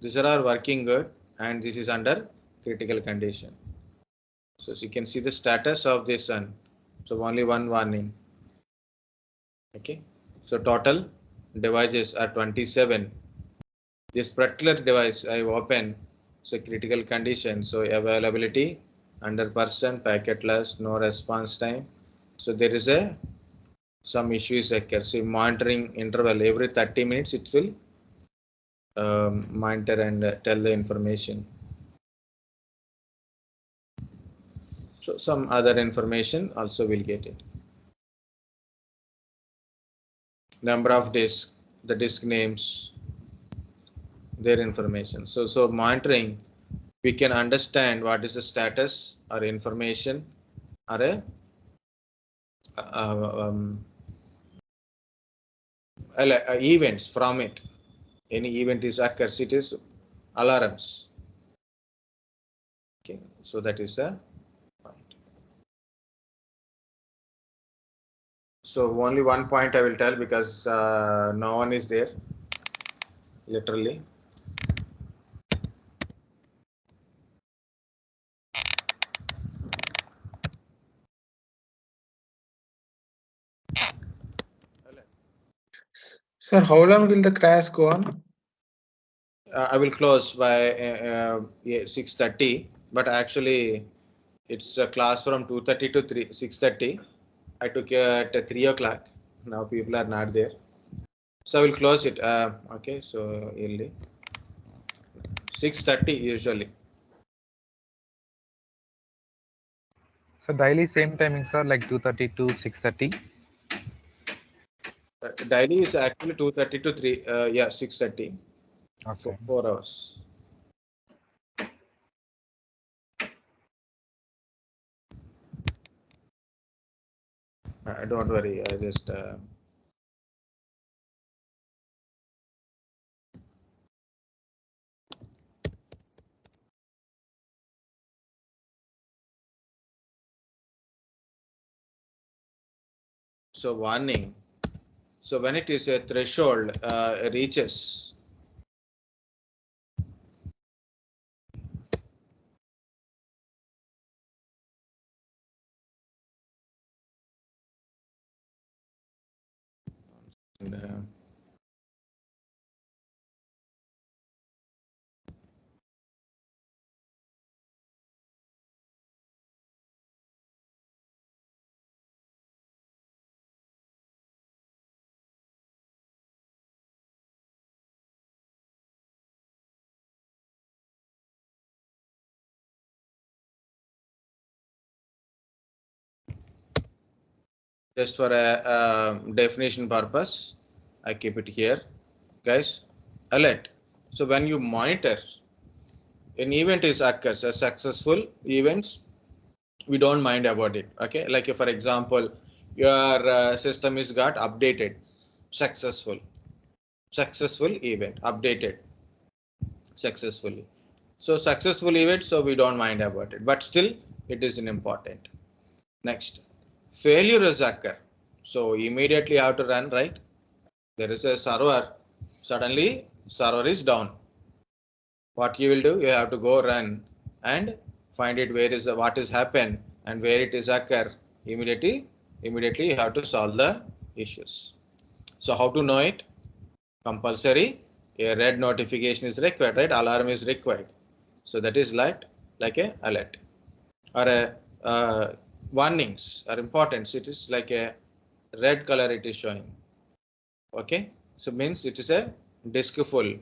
These are all working good, and this is under critical condition. So you can see the status of this one. So only one warning. Okay, so total devices are 27. This particular device I open, so critical condition, so availability 100%, packet loss, no response time. So there is a some issues occur. So monitoring interval every 30 minutes it will monitor and tell the information. So some other information also will get it. Number of disks, the disk names, their information. So monitoring, we can understand what is the status or information or a events from it. Any event is occurs, it is alarms. Okay, so that is the point. So only one point I will tell, because no one is there literally. Sir, how long will the crash go on? I will close by 6:30, but actually it's a class from 2:30 to 6:30. I took it at 3 o'clock. Now people are not there. So I will close it. Okay, so early 6:30 usually. So daily same timing, sir, like 2:30 to 6:30. Daily is actually 2:30 to 3. Yeah, 6:30. Okay. 4 hours. Don't worry. I just. So warning. So when it is a threshold reaches, And, just for a definition purpose, I keep it here, guys. Alert. So when you monitor, an event is occurs, a successful events, we don't mind about it. Okay, like for example, your system is got updated, successful event, updated successfully. So successful event, so we don't mind about it, but still it is an important. Next, failure is occur. So immediately have to run, right? There is a server, suddenly server is down. What you will do, you have to go run and find it where is what is happened and where it is occur. Immediately you have to solve the issues. So how to know it? Compulsory, a red notification is required, right? Alarm is required. So that is like a alert or a warnings are important. So it is like a red color it is showing. Okay, so means it is a disk full.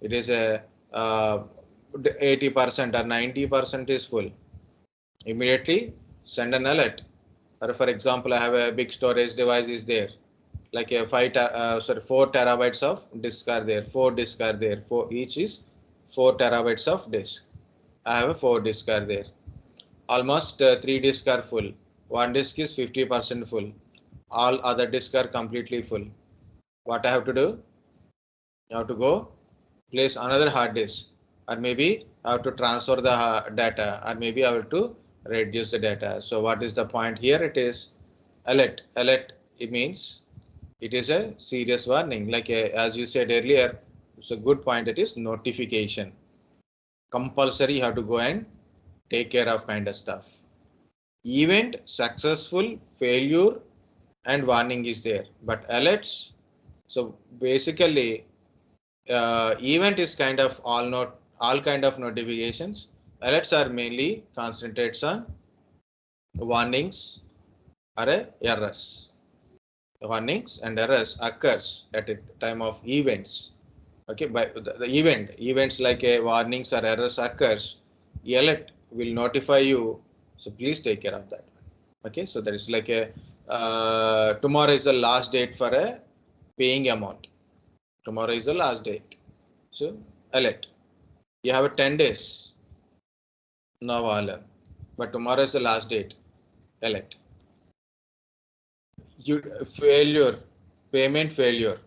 It is a 80% or 90% is full. Immediately send an alert. Or for example, I have a big storage device is there, like a 4 terabytes of disk are there. 4 disk are there. For each is 4 terabytes of disk. I have a 4 disk are there. Almost 3 disks are full. One disk is 50% full. All other disks are completely full. What I have to do? You have to go place another hard disk, or maybe I have to transfer the data, or maybe I have to reduce the data. So what is the point here? It is alert. Alert, it means it is a serious warning. Like as you said earlier, it's a good point. It is notification. Compulsory, you have to go and take care of kind of stuff. Event, successful, failure, and warning is there. But alerts, so basically event is kind of all kind of notifications. Alerts are mainly concentrates on warnings or errors. Warnings and errors occurs at a time of events. Okay, by the events like warnings or errors occurs, alert will notify you. So please take care of that. Okay, so there is like a tomorrow is the last date for a paying amount. Tomorrow is the last date. So alert. You have a 10 days. No alarm. But tomorrow is the last date. Alert. You failure, payment failure.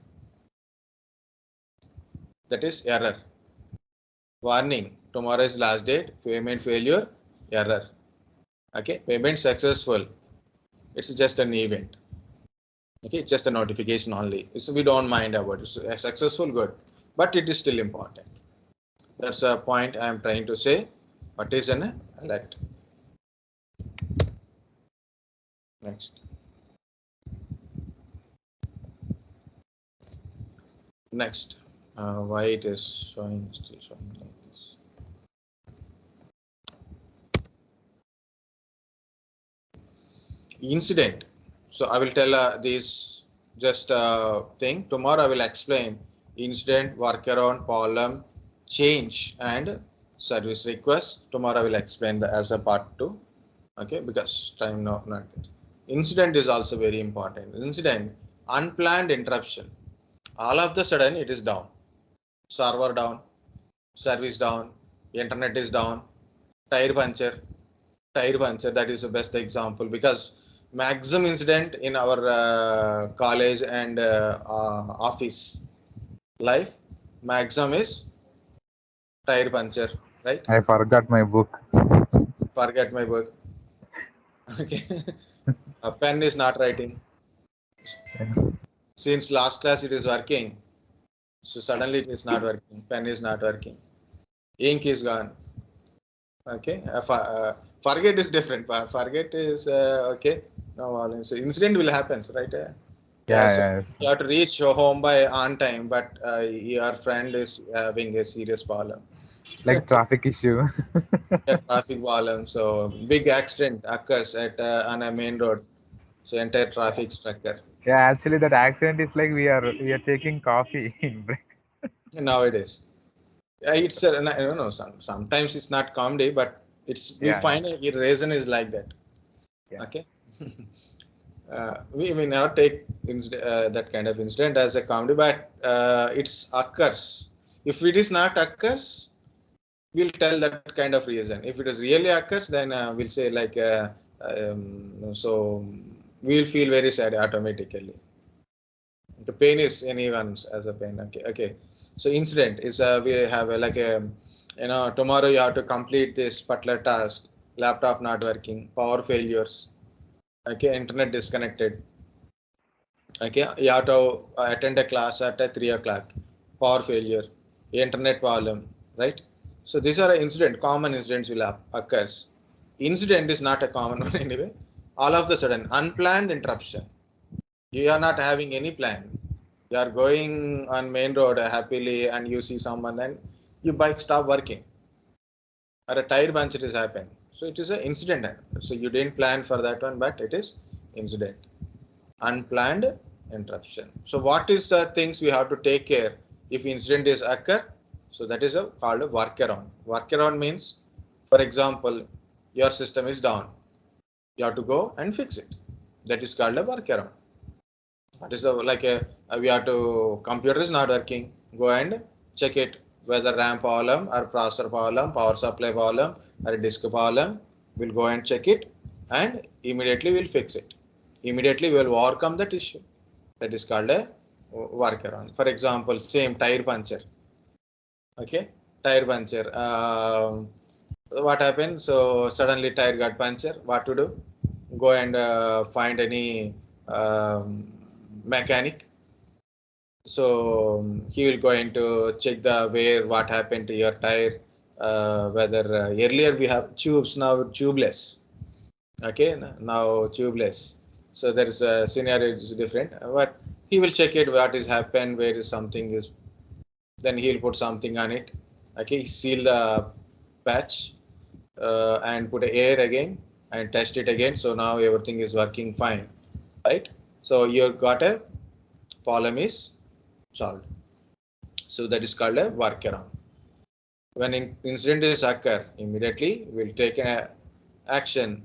That is error. Warning. Tomorrow is last date. Payment failure. Error. Okay. Payment successful. It's just an event. Okay, just a notification only. So we don't mind about it. So successful, good, but it is still important. That's a point I am trying to say. What is an alert? Next. Next. Why it is showing still showing like this? Incident. So I will tell this just thing. Tomorrow I will explain incident, workaround, problem, change, and service request. Tomorrow I will explain as a part 2. Okay, because time not there. Incident is also very important. Incident, unplanned interruption. All of the sudden it is down. Server down, service down, internet is down, tire puncture. Tire puncture, that is the best example because maximum incident in our college and office life, maximum is tire puncture, right? I forgot my book. Forget my book. Okay. A pen is not writing. Since last class it is working, so suddenly it is not working. Pen is not working. Ink is gone. Okay. Forget is different. Forget is okay. No, so incident will happen, right? Yeah, Yeah, so yes. you have to reach your home by on time, but your friend is having a serious problem. Like traffic issue. A traffic problem, so big accident occurs at on a main road, so entire traffic structure Yeah, actually that accident is like we are taking coffee in break. nowadays. It's I don't know. Sometimes it's not comedy, but it's we Yeah, yeah, find a reason is like that. yeah. Okay. We now take that kind of incident as a comedy, but it's occurs. If it is not occurs, we'll tell that kind of reason. If it is really occurs, then we'll say like so we'll feel very sad automatically. The pain is anyone's as a pain. Okay, okay. So incident is we have like a tomorrow you have to complete this particular task. Laptop not working, power failures. Okay, internet disconnected. Okay, you have to attend a class at 3 o'clock. Power failure, internet problem, right? So these are incident, common incidents will occurs. Incident is not a common one anyway. All of the sudden, unplanned interruption. You are not having any plan. You are going on main road happily, and you see someone, and your bike stop working, or a tire puncture is happened. So it is an incident. So you didn't plan for that one, but it is incident. Unplanned interruption. So what is the things we have to take care if incident is occur? So that is called a workaround. Workaround means, for example, your system is down. You have to go and fix it. That is called a workaround. That is like we have to computer is not working. Go and check it whether RAM problem or processor problem, power supply problem or disk problem. We'll go and check it and immediately we'll fix it. Immediately we will overcome that issue. That is called a workaround. For example, same tire puncture. Okay, tire puncture. What happened? So suddenly tire got puncture. What to do? Go and find any mechanic. So he will going to check the where what happened to your tire. Whether earlier we have tubes, now tubeless. Okay, now tubeless. So there is a scenario is different, but he will check it what is happened, where is something is, then he'll put something on it. Okay, seal the patch and put air again and test it again. So now everything is working fine, right? So you got a problem is solved. So that is called a workaround. When incident is occur, immediately we'll take an action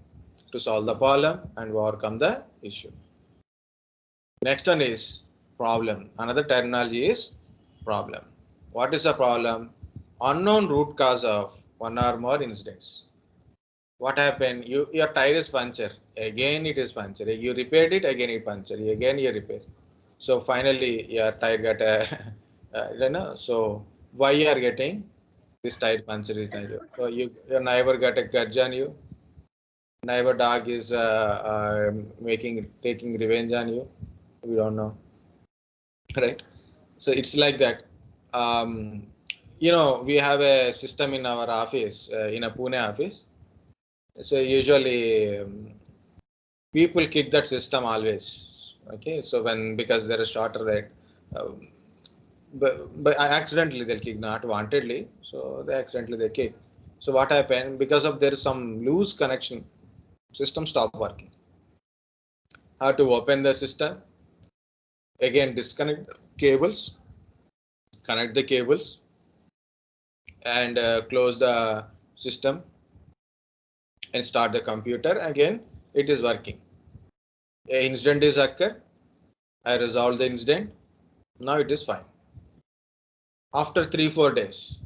to solve the problem and overcome the issue. Next one is problem. Another terminology is problem. What is the problem? Unknown root cause of one or more incidents. What happened? Your tire is puncture. Again it is puncture. You repaired it, again it puncture. Again you repair. So finally your tire got a so why you are getting this tire puncture is so your neighbor got a grudge on you. Neighbor dog is taking revenge on you. We don't know, right? So it's like that. Um, we have a system in our office, in a Pune office. So usually people kick that system always. Okay, so because there is shorter rate, um, but accidentally they'll kick, not wantedly. So they accidentally they kick. So what happened? Because of there is some loose connection, system stop working. How to open the system? Again, disconnect the cables, connect the cables, and close the system and start the computer. Again, it is working. A incident is occur. I resolved the incident. Now it is fine. After 3-4 days,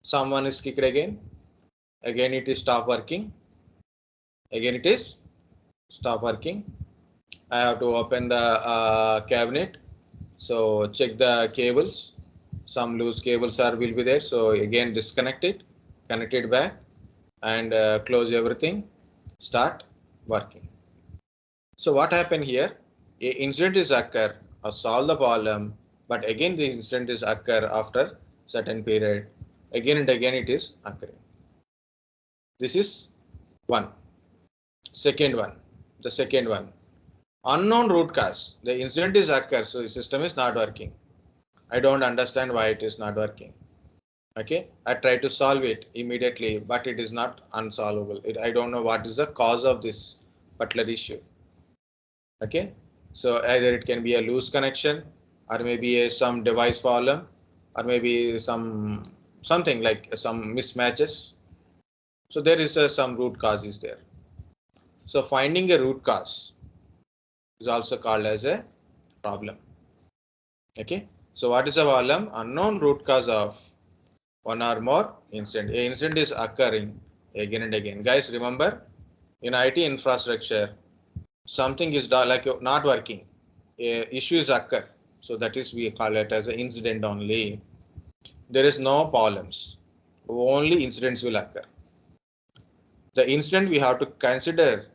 someone is kicked again. Again, it is stop working. Again, it is stop working. I have to open the cabinet. So check the cables. Some loose cables are will be there. So again, disconnect it, connect it back, and close everything. Start working. So what happened here? A incident is occur or solve the problem, but again the incident is occur after certain period. Again and again it is occurring. This is one. Second one. The second one. Unknown root cause. The incident is occur, so the system is not working. I don't understand why it is not working. Okay, I try to solve it immediately, but it is not unsolvable. I don't know what is the cause of this particular issue. Okay, so either it can be a loose connection, or maybe some device problem, or maybe something like some mismatches. So there is some root cause is there. So finding a root cause is also called as a problem. Okay, so what is a problem? Unknown root cause of one or more incident. A incident is occurring again and again. Guys, remember, in IT infrastructure, something is like not working. Issues occur. So that is, we call it as an incident only. There is no problems. Only incidents will occur. The incident we have to consider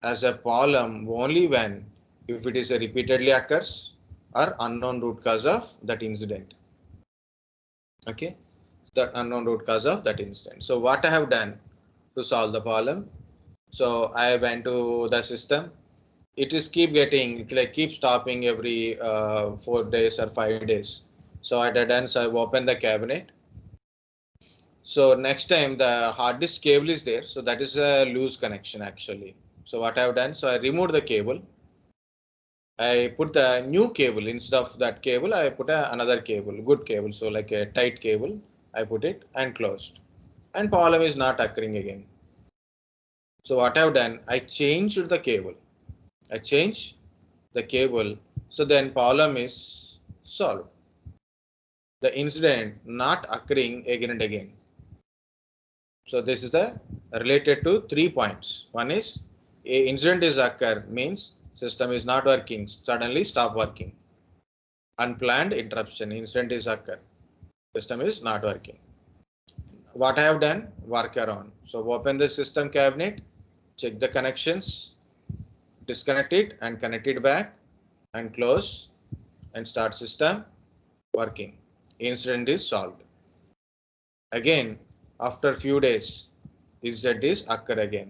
as a problem only when if it is a repeatedly occurs or unknown root cause of that incident. Okay, that unknown root cause of that incident. So what I have done to solve the problem? So I went to the system. It is keep getting, it like keep stopping every 4 days or 5 days. So I did done. So I opened the cabinet. So next time the hard disk cable is there. So that is a loose connection actually. So what I have done? So I removed the cable. I put the new cable instead of that cable. I put another cable, good cable. So like a tight cable. I put it and closed. And problem is not occurring again. So what I've done? I changed the cable. I change the cable, so then problem is solved. The incident not occurring again and again. So this is the related to 3 points. One is a incident is occur means system is not working, suddenly stop working. Unplanned interruption, incident is occur, system is not working. What I have done? Workaround. So open the system cabinet, check the connections, disconnect it and connect it back and close and start system working. Incident is solved. Again, after few days, incident is occur again.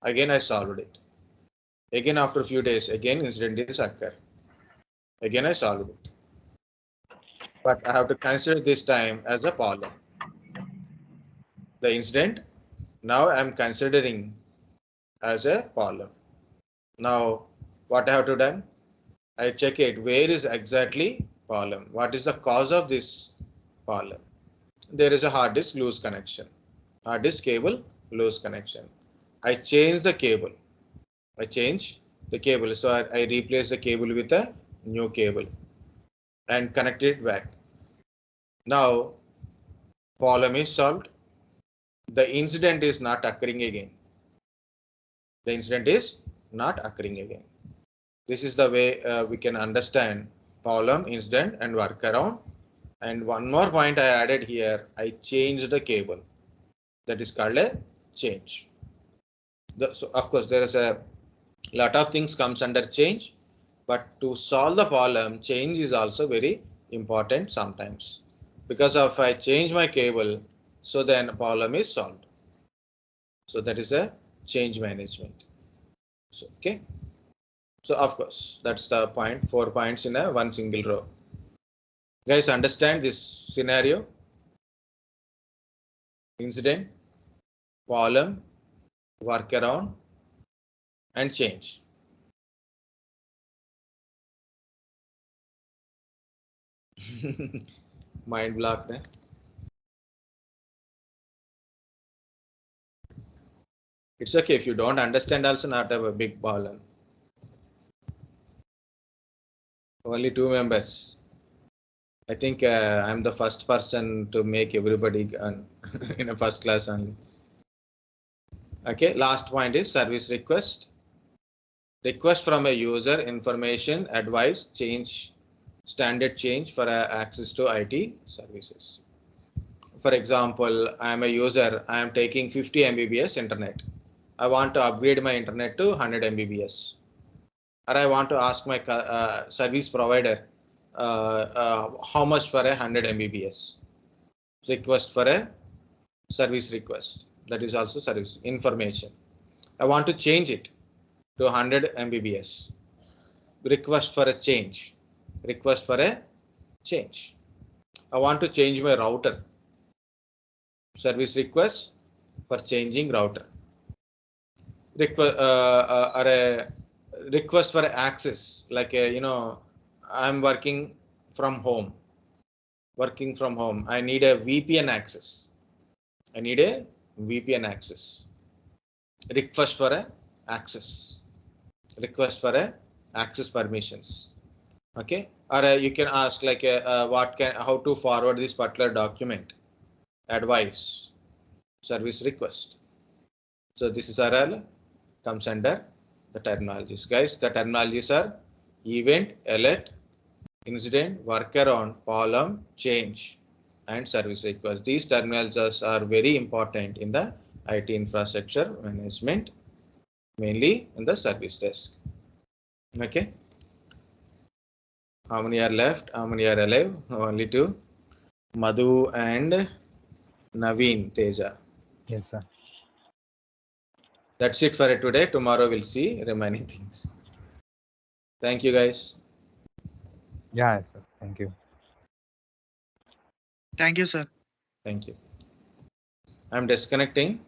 Again, I solved it. Again, after few days, again incident is occur. Again, I solved it. But I have to consider this time as a problem. The incident, now I am considering as a problem. Now, what I have to done? I check it. Where is exactly problem? What is the cause of this problem? There is a hard disk loose connection. Hard disk cable loose connection. I change the cable. I change the cable. So I replace the cable with a new cable and connect it back. Now problem is solved. The incident is not occurring again. The incident is not occurring again. This is the way we can understand problem, incident and workaround. And one more point I added here, I changed the cable. That is called a change. So of course there is a lot of things comes under change, but to solve the problem, change is also very important sometimes. Because if I change my cable, so then problem is solved. So that is a change management. So, okay. So of course that's the point, 4 points in a one single row. Guys, understand this scenario? Incident, problem, workaround, and change. Mind block. Ne? It's okay if you don't understand, also not have a big problem. Only 2 members. I think I'm the first person to make everybody in a first class only. Okay, last point is service request. Request from a user, information, advice, change, standard change for access to IT services. For example, I am a user, I am taking 50 Mbps internet. I want to upgrade my internet to 100 Mbps. Or I want to ask my service provider how much for a 100 Mbps. Request for a service request. That is also service information. I want to change it to 100 Mbps. request for a change. Request for a change. I want to change my router. Service request for changing router. Request or a request for access, like I'm working from home. I need a VPN access. Request for a access. Request for a access permissions. Okay, or you can ask like how to forward this particular document. Advice. Service request. So this is all comes under the terminologies, guys. The terminologies are event, alert, incident, workaround, column, change, and service request. These terminologies are very important in the IT infrastructure management, mainly in the service desk. Okay. How many are left? How many are alive? Only two. Madhu and Naveen Teja. Yes, sir. That's it for today. Tomorrow we'll see remaining things. Thank you, guys. Yeah, sir. Thank you. Thank you, sir. Thank you. I'm disconnecting.